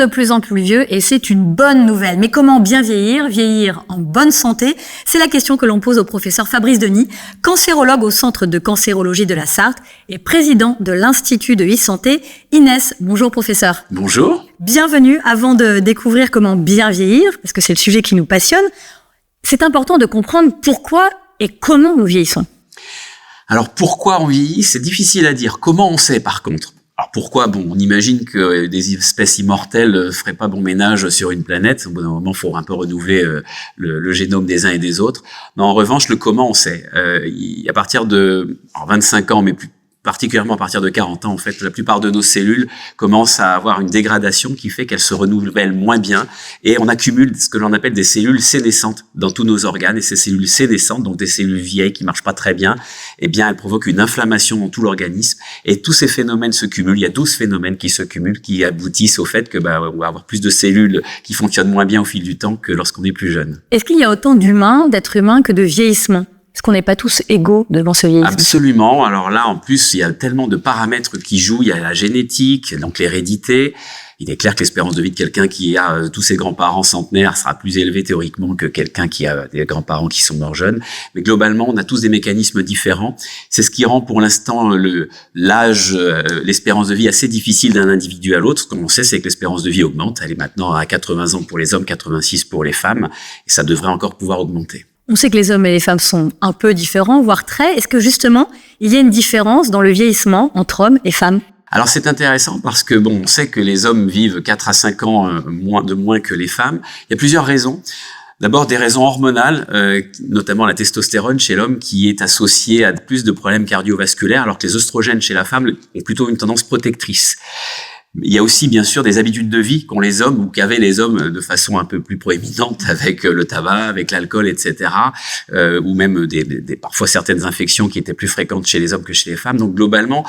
de plus en plus vieux et c'est une bonne nouvelle. Mais comment bien vieillir, vieillir en bonne santé? C'est la question que l'on pose au professeur Fabrice Denis, cancérologue au Centre de cancérologie de la Sarthe et président de l'Institut de e-santé. Inès, bonjour professeur. Bonjour. Bienvenue. Avant de découvrir comment bien vieillir, parce que c'est le sujet qui nous passionne, c'est important de comprendre pourquoi et comment nous vieillissons. Alors pourquoi on vieillit, c'est difficile à dire. Comment on sait par contre? Alors pourquoi? Bon, on imagine que des espèces immortelles feraient pas bon ménage sur une planète. Au bout d'un moment, il faut un peu renouveler le génome des uns et des autres. Mais en revanche, le comment on sait. À partir de 25 ans, mais plus particulièrement à partir de 40 ans, en fait, la plupart de nos cellules commencent à avoir une dégradation qui fait qu'elles se renouvellent moins bien et on accumule ce que l'on appelle des cellules sénescentes dans tous nos organes. Et ces cellules sénescentes, donc des cellules vieilles qui marchent pas très bien, eh bien, elles provoquent une inflammation dans tout l'organisme et tous ces phénomènes se cumulent. Il y a 12 phénomènes qui se cumulent, qui aboutissent au fait que, on va avoir plus de cellules qui fonctionnent moins bien au fil du temps que lorsqu'on est plus jeune. Est-ce qu'il y a autant d'êtres humains que de vieillissement? Est-ce qu'on n'est pas tous égaux devant ce vieillissement? Absolument. Alors là, en plus, il y a tellement de paramètres qui jouent. Il y a la génétique, donc l'hérédité. Il est clair que l'espérance de vie de quelqu'un qui a tous ses grands-parents centenaires sera plus élevée théoriquement que quelqu'un qui a des grands-parents qui sont morts jeunes. Mais globalement, on a tous des mécanismes différents. C'est ce qui rend pour l'instant l'âge, l'espérance de vie assez difficile d'un individu à l'autre. Ce qu'on sait, c'est que l'espérance de vie augmente. Elle est maintenant à 80 ans pour les hommes, 86 pour les femmes. Et ça devrait encore pouvoir augmenter. On sait que les hommes et les femmes sont un peu différents, voire très. Est-ce que justement, il y a une différence dans le vieillissement entre hommes et femmes? Alors c'est intéressant parce que on sait que les hommes vivent 4 à 5 ans de moins que les femmes. Il y a plusieurs raisons. D'abord des raisons hormonales, notamment la testostérone chez l'homme qui est associée à plus de problèmes cardiovasculaires alors que les oestrogènes chez la femme ont plutôt une tendance protectrice. Il y a aussi, bien sûr, des habitudes de vie qu'ont les hommes ou qu'avaient les hommes de façon un peu plus proéminente avec le tabac, avec l'alcool, etc. Ou même parfois certaines infections qui étaient plus fréquentes chez les hommes que chez les femmes. Donc, globalement,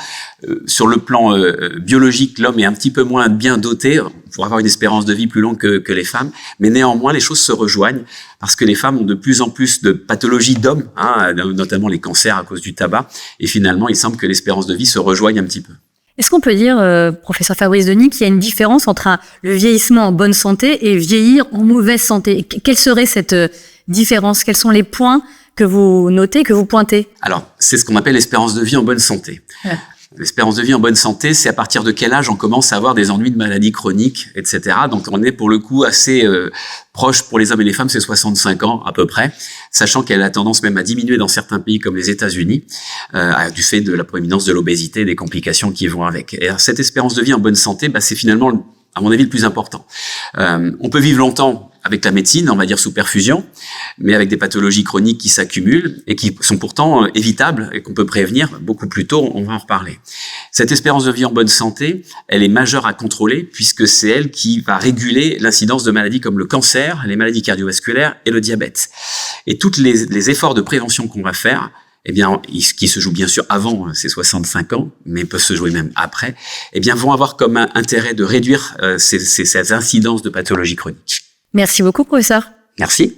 sur le plan biologique, l'homme est un petit peu moins bien doté pour avoir une espérance de vie plus longue que les femmes. Mais néanmoins, les choses se rejoignent parce que les femmes ont de plus en plus de pathologies d'hommes, notamment les cancers à cause du tabac. Et finalement, il semble que l'espérance de vie se rejoigne un petit peu. Est-ce qu'on peut dire, professeur Fabrice Denis, qu'il y a une différence entre le vieillissement en bonne santé et vieillir en mauvaise santé? Quelle serait cette différence? Quels sont les points que vous notez, que vous pointez? Alors, c'est ce qu'on appelle l'espérance de vie en bonne santé. Ouais. L'espérance de vie en bonne santé, c'est à partir de quel âge on commence à avoir des ennuis de maladies chroniques, etc. Donc, on est pour le coup assez proche pour les hommes et les femmes, c'est 65 ans à peu près, sachant qu'elle a tendance même à diminuer dans certains pays comme les États-Unis, du fait de la proéminence de l'obésité et des complications qui vont avec. Et cette espérance de vie en bonne santé, c'est finalement, à mon avis, le plus important. On peut vivre longtemps avec la médecine, on va dire sous perfusion, mais avec des pathologies chroniques qui s'accumulent et qui sont pourtant évitables et qu'on peut prévenir beaucoup plus tôt, on va en reparler. Cette espérance de vie en bonne santé, elle est majeure à contrôler puisque c'est elle qui va réguler l'incidence de maladies comme le cancer, les maladies cardiovasculaires et le diabète. Et tous les efforts de prévention qu'on va faire, qui se jouent bien sûr avant ces 65 ans, mais peuvent se jouer même après, vont avoir comme intérêt de réduire ces incidences de pathologies chroniques. Merci beaucoup, professeur. Merci.